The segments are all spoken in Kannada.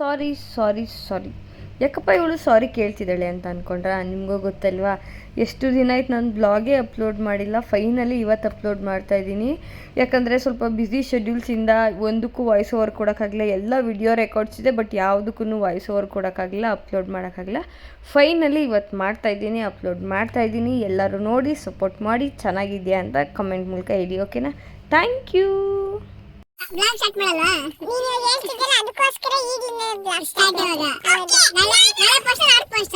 ಸಾರಿ ಯಾಕಪ್ಪ ಇವಳು ಸಾರಿ ಕೇಳ್ತಿದ್ದಾಳೆ ಅಂತ ಅಂದ್ಕೊಂಡ್ರೆ ನಿಮಗೂ ಗೊತ್ತಲ್ವಾ, ಎಷ್ಟು ದಿನ ಆಯ್ತು ನಾನು ಬ್ಲಾಗೇ ಅಪ್ಲೋಡ್ ಮಾಡಿಲ್ಲ. ಫೈನಲಿ ಇವತ್ತು ಅಪ್ಲೋಡ್ ಮಾಡ್ತಾಯಿದ್ದೀನಿ. ಯಾಕಂದರೆ ಸ್ವಲ್ಪ ಬ್ಯುಸಿ ಶೆಡ್ಯೂಲ್ಸಿಂದ ಒಂದಕ್ಕೂ ವಾಯ್ಸ್ ಓವರ್ ಕೊಡೋಕ್ಕಾಗಲಿಲ್ಲ. ಎಲ್ಲ ವಿಡಿಯೋ ರೆಕಾರ್ಡ್ಸ್ ಇದೆ, ಬಟ್ ಯಾವುದಕ್ಕೂ ವಾಯ್ಸ್ ಓವರ್ ಕೊಡೋಕ್ಕಾಗಲಿಲ್ಲ, ಅಪ್ಲೋಡ್ ಮಾಡೋಕ್ಕಾಗಲಿಲ್ಲ. ಫೈನಲಿ ಇವತ್ತು ಅಪ್ಲೋಡ್ ಮಾಡ್ತಾಯಿದ್ದೀನಿ. ಎಲ್ಲರೂ ನೋಡಿ ಸಪೋರ್ಟ್ ಮಾಡಿ, ಚೆನ್ನಾಗಿದೆಯಾ ಅಂತ ಕಮೆಂಟ್ ಮೂಲಕ ಹೇಳಿ, ಓಕೆನಾ? Thank you. ಬ್ಲಾಗ್ ಸ್ಟಾರ್ಟ್ ಮಾಡಲ್ವಾ? ನೀನು ಹೇಳ್ತಿದ್ದಲ್ಲ, ಅದಕ್ಕೋಸ್ಕರ ಈಗಿನ ಬ್ಲಾಗ್ ಸ್ಟಾರ್ಟ್ ಆಗ ನಾಳೆ ಪೋಸ್ಟ್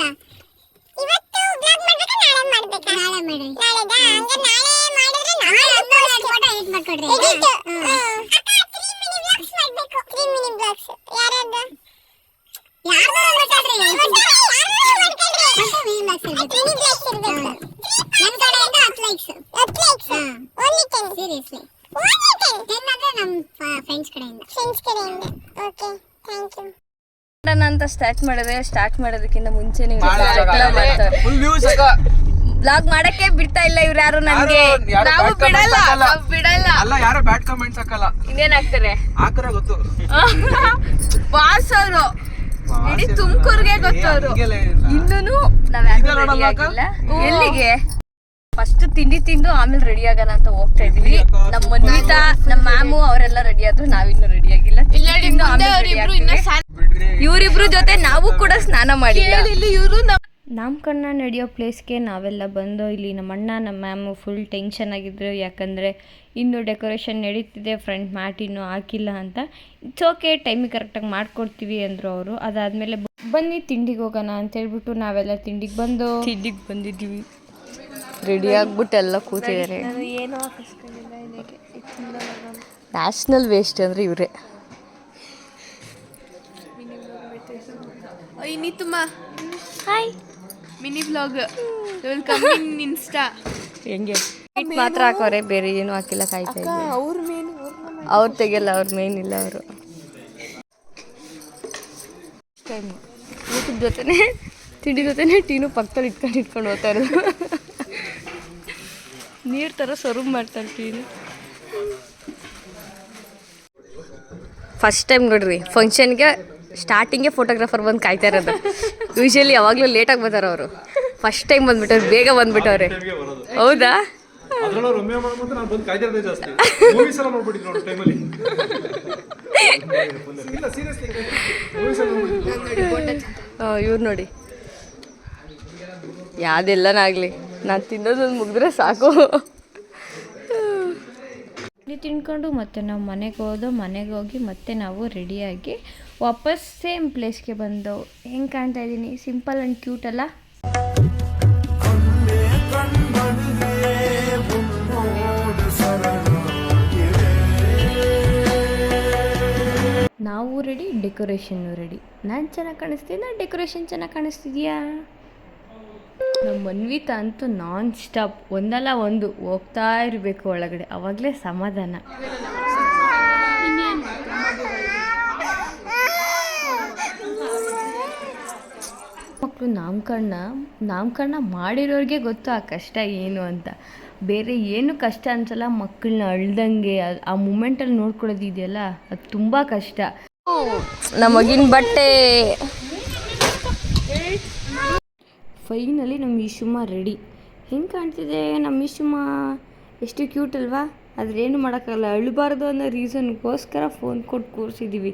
ಇವತ್ತು ಬ್ಲಾಗ್ ಮಾಡ್ಬೇಕಾ ನಾಳೆ ಮಾಡ್ಬೇಕಾ? ನಾಳೆ ಮಾಡಿ. ನಾಳೆದಾ? ಹಂಗೆ ನಾಳೆ ಮಾಡಿದ್ರೆ ಫೋಟೋ ಎಡಿಟ್ ಮಾಡ್ಕೊಡ್ರಿ. ಎಡಿಟ್ ಅಕ್ಕ 3 ಮಿನಿ ಬ್ಲಾಗ್ಸ್ ಮಾಡಬೇಕು. 3 ಮಿನಿ ಬ್ಲಾಗ್ಸ್ ಯಾರದು? ಯಾರು ಮಾಡ್ಕೊಡ್ರಿ? ಯಾರು ಮಿನಿ ಬ್ಲಾಗ್ಸ್ ಇರಬೇಕು. ಮಿನಿ ಬ್ಲಾಗ್ಸ್ ಇರಬೇಕು. ನನ್ನ ಕಡೆಯಿಂದ 10 likes. 10 likes only 10. Seriously friends ಕಡೆಯಿಂದ. Okay, thank you. ಅಂತ ಸ್ಟಾರ್ಟ್ ಮಾಡೋದಕ್ಕಿಂತ ಮುಂಚೆನೇ ಬ್ಲಾಗ್ ಮಾಡಕ್ಕೆ ಬಿಡ್ತಾ ಇಲ್ಲ ಇವ್ರು ಯಾರು. ನನ್ಗೆ ನಾವು ಬಿಡಲ್ಲ. ಅಲ್ಲ, ಯಾರು ಬ್ಯಾಡ್ ಕಮೆಂಟ್ಸ್ ಹಾಕಲ್ಲ. ಇನ್ನೇನ್ ಹಾಕ್ತಾರೆ? ಹಾಕರೆ ಗೊತ್ತು. ಬಾಸ್ ಅವರು ಇಡೀ ತುಮಕೂರ್ಗೆ ಗೊತ್ತು ಅವರು. ಇನ್ನೂ ನಾವ್ ಎಲ್ಲಿಗೆ ಫಸ್ಟ್ ತಿಂಡಿ ತಿಂದು ಆಮೇಲೆ ರೆಡಿ ಆಗೋಣ ಅಂತ ಹೋಗ್ತಾ ಇದೀವಿ. ನಮ್ಮ ಮನ್ವಿತಾ, ನಮ್ಮ ಮ್ಯಾಮು ಅವರೆಲ್ಲ ರೆಡಿ ಆದ್ರು, ನಾವಿನ್ನೂ ರೆಡಿ ಆಗಿಲ್ಲ. ಇವರಿಬ್ರು ಜೊತೆ ನಾವು ಕೂಡ ಸ್ನಾನ ಮಾಡಿಲ್ಲ. ನಾಮಕರಣ ನಡೆಯೋ ಪ್ಲೇಸ್ಗೆ ನಾವೆಲ್ಲ ಬಂದು ಇಲ್ಲಿ ನಮ್ಮ ಅಣ್ಣ ನಮ್ಮ ಮ್ಯಾಮು ಫುಲ್ ಟೆನ್ಷನ್ ಆಗಿದ್ರು. ಯಾಕಂದರೆ ಇನ್ನೂ ಡೆಕೋರೇಷನ್ ನಡೀತಿದೆ, ಫ್ರಂಟ್ ಮ್ಯಾಟ್ ಇನ್ನೂ ಹಾಕಿಲ್ಲ ಅಂತ. ಇಟ್ಸ್ ಓಕೆ, ಟೈಮಿಗೆ ಕರೆಕ್ಟಾಗಿ ಮಾಡ್ಕೊಡ್ತೀವಿ ಅಂದರು ಅವರು. ಅದಾದಮೇಲೆ ಬನ್ನಿ ತಿಂಡಿಗೆ ಹೋಗೋಣ ಅಂತೇಳ್ಬಿಟ್ಟು ನಾವೆಲ್ಲ ತಿಂಡಿಗೆ ಬಂದಿದ್ದೀವಿ. ರೆಡಿ ಆಗ್ಬಿಟ್ಟು ಎಲ್ಲ ಕೂತಿದ್ದಾರೆ. ನ್ಯಾಷನಲ್ ವೇಸ್ಟ್ ಅಂದರೆ ಇವರೇ. Hi, mini vlog will come in insta. ಹೆಂಗೆ ಮಾತ್ರ ಹಾಕೋರೆ, ಬೇರೆ ಏನು ಹಾಕಿಲ್ಲ. ಕಾಯ್ತಾ ಇದ್ದೆ. ಅವ್ರು ತೆಗಿಯಲ್ಲ, ಅವ್ರ ಮೇನ್ ಇಲ್ಲ. ಅವರು ಯೂಟ್ಯೂಬ್ ಜೊತೆನೆ ತಿಂಡಿ ಜೊತೆನೆ ಟೀನು ಪಕ್ಕದಲ್ಲಿ ಇಟ್ಕೊಂಡು ಹೋಗ್ತಾ ಇರೋದು. ನೀರು ಥರ ಸರ್ವ್ ಮಾಡ್ತಾರೆ ಟೀನು. ಫಸ್ಟ್ ಟೈಮ್ ನೋಡ್ರಿ, ಫಂಕ್ಷನ್ಗೆ ಸ್ಟಾರ್ಟಿಂಗೇ ಫೋಟೋಗ್ರಾಫರ್ ಬಂದು ಕಾಯ್ತಾ ಇರೋದು. ಯೂಶಲಿ ಯಾವಾಗಲೂ ಲೇಟಾಗಿ ಬರ್ತಾರೆ ಅವರು. ಫಸ್ಟ್ ಟೈಮ್ ಬಂದ್ಬಿಟ್ಟವ್ರು, ಬೇಗ ಬಂದ್ಬಿಟ್ಟವ್ರೆ. ಹೌದಾ? ಇವ್ರು ನೋಡಿ, ಯಾವುದೆಲ್ಲನಾಗಲಿ ನಾನು ತಿನ್ನೋದೊಂದು ಮುಗಿದ್ರೆ ಸಾಕು. ಇಲ್ಲಿ ತಿನ್ಕೊಂಡು ಮತ್ತೆ ನಾವು ಮನೆಗೆ ಹೋಗಿ ಮತ್ತೆ ನಾವು ರೆಡಿಯಾಗಿ ವಾಪಸ್ ಸೇಮ್ ಪ್ಲೇಸ್ಗೆ ಬಂದು ಹೆಂಗೆ ಕಾಣ್ತಾ ಇದ್ದೀನಿ, ಸಿಂಪಲ್ ಆ್ಯಂಡ್ ಕ್ಯೂಟ್ ಅಲ್ಲ? ನಾವು ರೆಡಿ, ಡೆಕೋರೇಷನ್ನು ರೆಡಿ. ನಾನು ಚೆನ್ನಾಗಿ ಕಾಣಿಸ್ತೀನಿ, ಡೆಕೋರೇಷನ್ ಚೆನ್ನಾಗಿ ಕಾಣಿಸ್ತಿದ್ಯಾ? ನಮ್ಮ ಮನ್ವಿತಾ ಅಂತೂ ನಾನ್ ಸ್ಟಾಪ್ ಒಂದಲ್ಲ ಒಂದು ಹೋಗ್ತಾ ಇರಬೇಕು ಒಳಗಡೆ, ಅವಾಗಲೇ ಸಮಾಧಾನ. ಮಕ್ಕಳು ನಾಮಕರಣ ಮಾಡಿರೋರಿಗೆ ಗೊತ್ತು ಆ ಕಷ್ಟ ಏನು ಅಂತ. ಬೇರೆ ಏನು ಕಷ್ಟ ಅನ್ಸಲ್ಲ, ಮಕ್ಕಳನ್ನ ಅಳ್ದಂಗೆ ಆ ಮೂಮೆಂಟಲ್ಲಿ ನೋಡ್ಕೊಳ್ಳೋದು ಇದೆಯಲ್ಲ, ಅದು ತುಂಬ ಕಷ್ಟ. ನಮ್ಮ ಮಗಿನ ಬಟ್ಟೆ ಫೈನಲಿ ನಮ್ಮ ಈಶುಮ್ಮ ರೆಡಿ. ಹೆಂಗೆ ಕಾಣ್ತಿದೆ ನಮ್ಮ ಈಶುಮ್ಮ? ಎಷ್ಟು ಕ್ಯೂಟ್ ಅಲ್ವಾ? ಆದರೆ ಏನು ಮಾಡೋಕ್ಕಾಗಲ್ಲ, ಅಳಬಾರ್ದು ಅನ್ನೋ ರೀಸನ್ಗೋಸ್ಕರ ಫೋನ್ ಕೊಟ್ಟು ಕೂರಿಸಿದ್ದೀವಿ.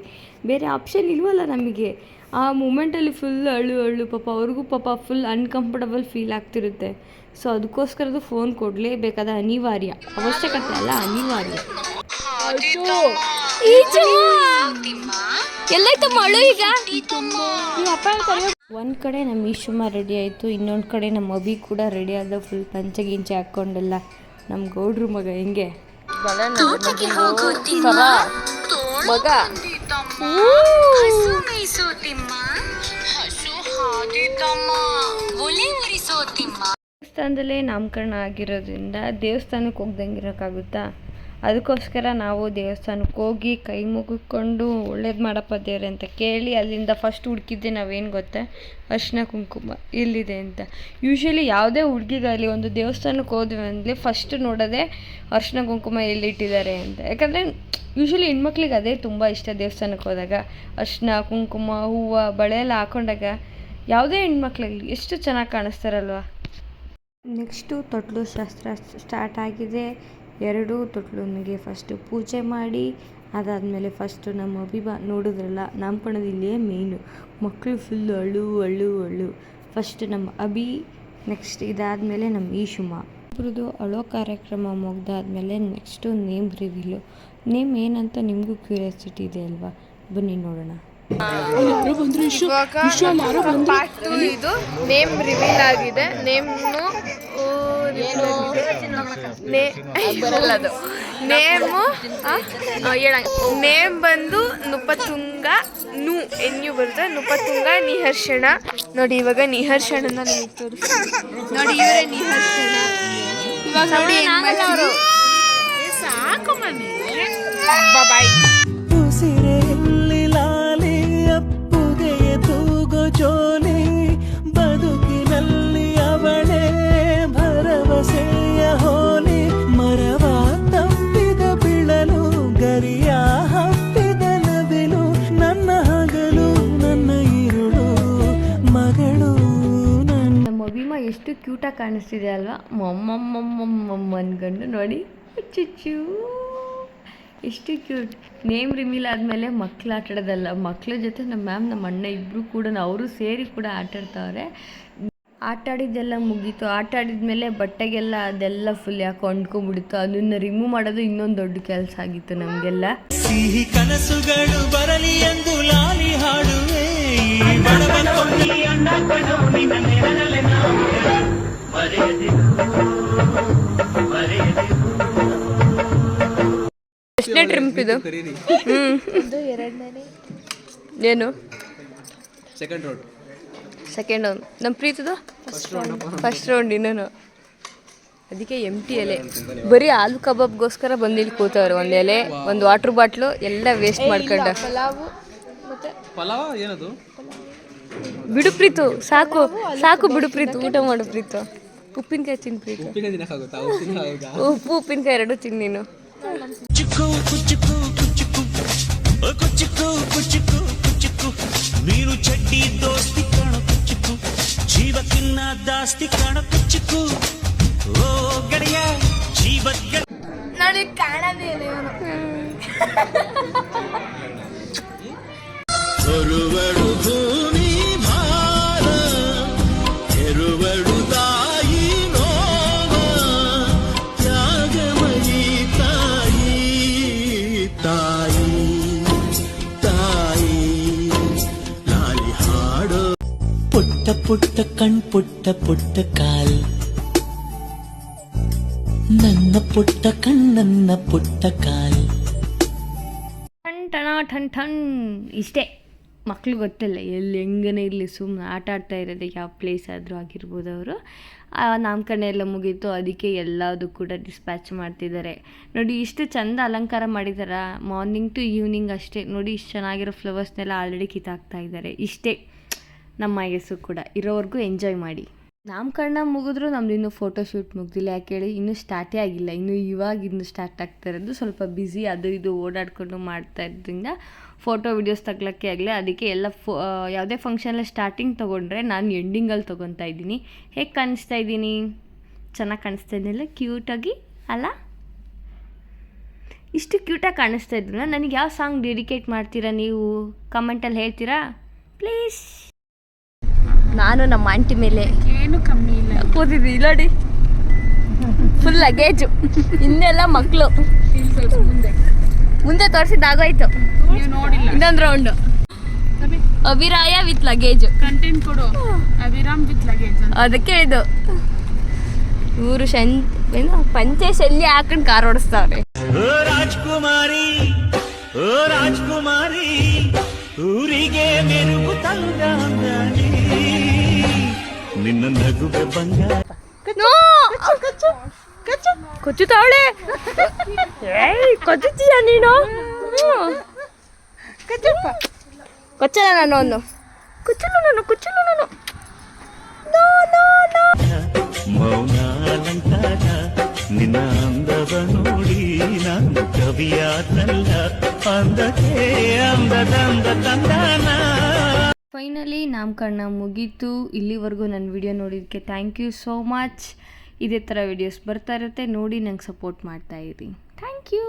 ಬೇರೆ ಆಪ್ಷನ್ ಇಲ್ವಲ್ಲ ನಮಗೆ. ಆ ಮೂಮೆಂಟಲ್ಲಿ ಫುಲ್ ಅಳು ಪಾಪ. ಅವ್ರಿಗೂ ಪಾಪ ಫುಲ್ ಅನ್ಕಂಫರ್ಟಬಲ್ ಫೀಲ್ ಆಗ್ತಿರುತ್ತೆ. ಸೊ ಅದಕ್ಕೋಸ್ಕರದು ಫೋನ್ ಕೊಡಲೇಬೇಕಾದ ಅನಿವಾರ್ಯ, ಅವಶ್ಯಕತೆ ಅಲ್ಲ, ಅನಿವಾರ್ಯ. ಎಲ್ಲಾಯ್ತಮ್ಮ ಅಳು ಈಗ? ಒಂದು ಕಡೆ ನಮ್ಮ ಈಶುಮ್ಮ ರೆಡಿ ಆಯಿತು, ಇನ್ನೊಂದು ಕಡೆ ನಮ್ಮ ಅಭಿ ಕೂಡ ರೆಡಿ ಆದ. ಫುಲ್ ಪಂಚೆ ಹಾಕ್ಕೊಂಡೆಲ್ಲ ನಮ್ಮ ಗೌಡ್ರು ಮಗ ಹೆಂಗೆ ಮಗ ದೇವಸ್ಥಾನದಲ್ಲೇ ನಾಮಕರಣ ಆಗಿರೋದ್ರಿಂದ ದೇವಸ್ಥಾನಕ್ಕೆ ಹೋಗ್ದಂಗೆ ಇರೋಕ್ಕಾಗುತ್ತಾ? ಅದಕ್ಕೋಸ್ಕರ ನಾವು ದೇವಸ್ಥಾನಕ್ಕೆ ಹೋಗಿ ಕೈ ಮುಗಿಕೊಂಡು ಒಳ್ಳೇದು ಮಾಡಪ್ಪ ದೇವ್ರೆ ಅಂತ ಕೇಳಿ ಅಲ್ಲಿಂದ ಫಸ್ಟ್ ಹುಡುಕಿದ್ದೆ ನಾವೇನು ಗೊತ್ತಾ, ಅರಿಶಿನ ಕುಂಕುಮ ಎಲ್ಲಿದೆ ಅಂತ. ಯೂಶ್ವಲಿ ಯಾವುದೇ ಹುಡುಗಿಗಾಗಲಿ ಒಂದು ದೇವಸ್ಥಾನಕ್ಕೆ ಹೋದ್ವಿ ಅಂದರೆ ಫಸ್ಟ್ ನೋಡೋದೇ ಅರಿಶಿನ ಕುಂಕುಮ ಎಲ್ಲಿಟ್ಟಿದ್ದಾರೆ ಅಂತ. ಯಾಕಂದರೆ ಯೂಶ್ವಲಿ ಹೆಣ್ಮಕ್ಳಿಗೆ ಅದೇ ತುಂಬ ಇಷ್ಟ. ದೇವಸ್ಥಾನಕ್ಕೆ ಹೋದಾಗ ಅರಿಶಿನ ಕುಂಕುಮ ಹೂವು ಬಳೆ ಎಲ್ಲ ಹಾಕೊಂಡಾಗ ಯಾವುದೇ ಹೆಣ್ಮಕ್ಳಾಗಲಿ ಎಷ್ಟು ಚೆನ್ನಾಗಿ ಕಾಣಿಸ್ತಾರಲ್ವ. ನೆಕ್ಸ್ಟು ತೊಟ್ಲು ಶಾಸ್ತ್ರ ಸ್ಟಾರ್ಟ್ ಆಗಿದೆ. 2 ತೊಟ್ಲುನಿಗೆ ಫಸ್ಟು ಪೂಜೆ ಮಾಡಿ ಅದಾದಮೇಲೆ ಫಸ್ಟು ನಮ್ಮ ಅಭಿಬಾ ನೋಡಿದ್ರಲ್ಲ, ನಾಮಕರಣದ ಇಲ್ಲಿಯೇ ಮೇಯ್ನು, ಮಕ್ಕಳು ಫುಲ್ ಅಳು. ಫಸ್ಟ್ ನಮ್ಮ ಅಭಿ, ನೆಕ್ಸ್ಟ್ ಇದಾದಮೇಲೆ ನಮ್ಮ ಈಶುಮ ಇಬ್ಬರದು ಅಳೋ ಕಾರ್ಯಕ್ರಮ ಮುಗ್ದಾದ್ಮೇಲೆ ನೆಕ್ಸ್ಟು ನೇಮ್ ರಿವೀಲು. ನೇಮ್ ಏನಂತ ನಿಮಗೂ ಕ್ಯೂರಿಯಾಸಿಟಿ ಇದೆ ಅಲ್ವಾ, ಬನ್ನಿ ನೋಡೋಣ. ಪಾರ್ಟ್ 2 ಇದು ನೇಮ್ ರಿವೀಲ್ ಆಗಿದೆ. ನೇಮ್ ಬಂದು ನುಪತುಂಗ, NU ಬರುತ್ತೆ, ನುಪತುಂಗ ನಿಹರ್ಷಣ. ನೋಡಿ ಇವಾಗ ನಿಹರ್ಷಣನ ನಿಮಗೆ ತೋರಿಸ್ತೀನಿ. ನೋಡಿ ಇವರೇ ನಿಹರ್ಷಣ. ಇವಾಗ ನೋಡಿ ಅವರು ಸಾಕು ಮನೆ ಬಾಯ್. ಜೋಲಿ ಬದುಕಿನಲ್ಲಿ ಅವಳೇ ಭರವಸೆಯ ಹೋಲಿ, ಮರವ ತಪ್ಪಿದ ಬಿಳಲು ಗರಿಯ ಹಪ್ಪಿದ ನವಿಲು, ನನ್ನ ಹಗಲು ನನ್ನ ಇರುಳು ಮಗಳು. ನಮ್ಮ ಅಭಿಮಾ ಎಷ್ಟು ಕ್ಯೂಟಾಗಿ ಕಾಣಿಸ್ತಿದೆ ಅಲ್ವಾ, ಮೊಮ್ಮಮ್ಮಮ್ಮಮ್ಮ ಅನ್ಕೊಂಡು ನೋಡಿ ಚುಚ್ಚು ಎಷ್ಟು ಕ್ಯೂಟ್. ನೇಮ್ ರಿವೀಲ್ ಆದಮೇಲೆ ಮಕ್ಳು ಆಟಾಡೋದಲ್ಲ, ಮಕ್ಳ ಜೊತೆ ನಮ್ಮ ಮ್ಯಾಮ್ ನಮ್ಮ ಅಣ್ಣ ಇಬ್ಬರು ಕೂಡ ಅವರು ಸೇರಿ ಕೂಡ ಆಟಾಡ್ತಾವ್ರೆ. ಆಟಾಡಿದ್ದೆಲ್ಲ ಮುಗೀತು. ಆಟಾಡಿದ್ಮೇಲೆ ಬಟ್ಟೆಗೆಲ್ಲ ಅದೆಲ್ಲ ಫುಲ್ ಯಾಕೆ ಅಂಟ್ಕೊಂಡ್ಬಿಡ್ತು, ಅದನ್ನು ರಿಮೂವ್ ಮಾಡೋದು ಇನ್ನೊಂದು ದೊಡ್ಡ ಕೆಲಸ ಆಗಿತ್ತು ನಮಗೆಲ್ಲ. ಸಿಹಿ ಕನಸುಗಳು ಬರಲಿ ಎಂದು ಲಾಲಿ ಹಾಡುವೆ, ಎಷ್ಟನೇ ಟ್ರಿಪ್ ಇದು? ಏನು ಸೆಕೆಂಡ್ ರೌಂಡ್. ನಮ್ಮ ಪ್ರೀತಿದು ಫಸ್ಟ್ ರೌಂಡ್ ಇನ್ನೂ. ಅದಕ್ಕೆ ಎಂಟಿ ಎಲೆ ಬರೀ ಆಲೂ ಕಬಾಬ್ಗೋಸ್ಕರ ಬಂದು ಇಲ್ಲಿ ಕೂತವ್ರು. ಒಂದು ಎಲೆ, ಒಂದು ವಾಟ್ರ್ ಬಾಟ್ಲು ಎಲ್ಲ ವೇಸ್ಟ್ ಮಾಡ್ಕೊಂಡ. ಬಿಡು ಪ್ರೀತು, ಸಾಕು ಬಿಡು ಪ್ರೀತು, ಊಟ ಮಾಡು ಪ್ರೀತು. ಉಪ್ಪಿನಕಾಯಿ ತಿನ್ನು ಪ್ರೀತು, ಉಪ್ಪಿನಕಾಯಿ 2 ತಿನ್ನು ನೀನು. ನೀನು ಚಡ್ಡಿ ದೋಸ್ತಿ ಕಾಣ ಕುಚ್ಚುಕು, ಜೀವಕ್ಕಿನ್ನ ದಾಸ್ತಿ ಕಾಣ ಕುಚ್ಚುಕು, ಓ ಗಡಿಯ ಜೀವ ನನಗೆ ಕಾಣೋದೇನೆ ಹೊರುವಳು ಭೂಮಿ ಭಾರ, ಹೆರುವಳು ತಾಯಿ ನೋವ, ತ್ಯಾಗಮಯಿ ತಾಯಿ ತಾಯಿ ತಾಯಿ ಲಾಲಿ ಹಾಡೋ. ಪುಟ್ಟ ಪುಟ್ಟ ಕಣ್ ಪುಟ್ಟ ಪುಟ್ಟ ಕಾಲ್, ನನ್ನ ಪುಟ್ಟ ಕಣ್ಣನ್ನ ಪುಟ್ಟ ಕಾಲ್. ಟಣ ಟನ್ ಟನ್ ಇಷ್ಟೇ. ಮಕ್ಳು ಗೊತ್ತಿಲ್ಲ ಎಲ್ಲಿ ಹೆಂಗನೇ ಇರಲಿ, ಸುಮ್ಮನೆ ಆಟ ಆಡ್ತಾ ಇರೋದು ಯಾವ ಪ್ಲೇಸ್ ಆದರೂ ಆಗಿರ್ಬೋದು. ಅವರು ನಾಮಕರಣ ಎಲ್ಲ ಮುಗೀತು, ಅದಕ್ಕೆ ಎಲ್ಲದೂ ಕೂಡ ಡಿಸ್ಪ್ಯಾಚ್ ಮಾಡ್ತಿದ್ದಾರೆ. ನೋಡಿ ಇಷ್ಟು ಚೆಂದ ಅಲಂಕಾರ ಮಾಡಿದಾರ, ಮಾರ್ನಿಂಗ್ ಟು ಈವ್ನಿಂಗ್ ಅಷ್ಟೇ. ನೋಡಿ ಇಷ್ಟು ಚೆನ್ನಾಗಿರೋ ಫ್ಲವರ್ಸ್ನೆಲ್ಲ ಆಲ್ರೆಡಿ ಕಿತ್ತಾಕ್ತಾ ಇದ್ದಾರೆ. ಇಷ್ಟೇ ನಮ್ಮ ವಯಸ್ಸು ಕೂಡ, ಇರೋವರೆಗೂ ಎಂಜಾಯ್ ಮಾಡಿ. ನಾಮಕರಣ ಮುಗಿದ್ರು ನಮ್ದು ಇನ್ನೂ ಫೋಟೋ ಶೂಟ್ ಮುಗ್ದಿಲ್ಲ. ಯಾಕೆ ಹೇಳಿ, ಇನ್ನೂ ಸ್ಟಾರ್ಟೇ ಆಗಿಲ್ಲ. ಇನ್ನೂ ಸ್ಟಾರ್ಟ್ ಆಗ್ತಾ ಇರೋದು. ಸ್ವಲ್ಪ ಬ್ಯುಸಿ ಅದು ಇದು ಓಡಾಡಿಕೊಂಡು ಮಾಡ್ತಾ ಇದ್ದರಿಂದ ಫೋಟೋ ವಿಡಿಯೋಸ್ ತಗೊಳ್ಳೋಕ್ಕೆ ಆಗಲಿ. ಅದಕ್ಕೆ ಎಲ್ಲ ಯಾವುದೇ ಫಂಕ್ಷನಲ್ಲಿ ಸ್ಟಾರ್ಟಿಂಗ್ ತೊಗೊಂಡ್ರೆ ನಾನು ಎಂಡಿಂಗಲ್ಲಿ ತೊಗೊತಾ ಇದ್ದೀನಿ. ಹೇಗೆ ಕಾಣಿಸ್ತಾ ಇದ್ದೀನಿ? ಚೆನ್ನಾಗಿ ಕಾಣಿಸ್ತಾ ಇದ್ದೀನಿಲ್ಲ? ಕ್ಯೂಟಾಗಿ ಅಲ್ಲ? ಇಷ್ಟು ಕ್ಯೂಟಾಗಿ ಕಾಣಿಸ್ತಾ ಇದ್ರಲ್ಲ, ನನಗೆ ಯಾವ ಸಾಂಗ್ ಡೆಡಿಕೇಟ್ ಮಾಡ್ತೀರಾ ನೀವು ಕಮೆಂಟಲ್ಲಿ ಹೇಳ್ತೀರಾ ಪ್ಲೀಸ್? ನಾನು ನಮ್ಮ ಆಂಟಿ ಮೇಲೆ ಏನು ಕಮ್ಮಿ ಇಲ್ಲ ಕೂತಿದ್ವಿ. ಇಲ್ಲಡಿ ಫುಲ್ ಲಗೇಜು, ಇನ್ನೆಲ್ಲ ಮಕ್ಕಳು. ಮುಂದೆ ತೋರಿಸಿದ್ದಾಗೋಯ್ತು. ಇನ್ನೊಂದು ರೌಂಡು ಅಭಿರಾಯ ವಿತ್ ಲಗೇಜು. ಕಂಟೆಂಟ್ ಕೊಡು, ಅಭಿರಾಮ್ ವಿತ್ ಲಗೇಜ್. ಅದಕ್ಕೆ ಹೇಳಿದ್ದು. ಇವರು ಪಂಚೆ ಶಲ್ಯ ಹಾಕೊಂಡು ಕಾರ್ ಓಡಿಸ್ತಾವ್ರೆ. ರಾಜ್ಕುಮಾರಿ ಓ ರಾಜ್ಕುಮಾರಿ, ಊರಿಗೆ ಮೆರುಗು ತಂಗಾಳಿ, ನಿನ್ನ ನಗುವೆ ಬಂಗಾರ. ಕೊಚ್ಚುತ್ತಾವಳೆ. ಏಯ್ ಕೊಚ್ಚುತ್ತೀಯ ನೀನು? ಕೊಚ್ಚಲ್ಲ ನಾನು ಒಂದು ಕುಚ್ಚಲು ನಾನು ಮೌನ ಅಲಂಕಾರ ನಿನ್ನ ಅಂದವ ನೋಡಿ ನಾನು ಕವಿಯಾದಲ್ಲ ಅಂದಕ್ಕೆ ಅಂದದಂದ ತಂದಾನ. ಫೈನಲಿ ನಾಮಕರಣ ಮುಗೀತು. ಇಲ್ಲಿವರೆಗೂ ನನ್ನ ವಿಡಿಯೋ ನೋಡಿದ್ದಕ್ಕೆ ಥ್ಯಾಂಕ್ ಯು ಸೋ ಮಚ್. ಇದೇ ಥರ ವಿಡಿಯೋಸ್ ಬರ್ತಾ ಇರುತ್ತೆ, ನೋಡಿ ನಂಗೆ ಸಪೋರ್ಟ್ ಮಾಡ್ತಾಯಿರಿ. Thank you.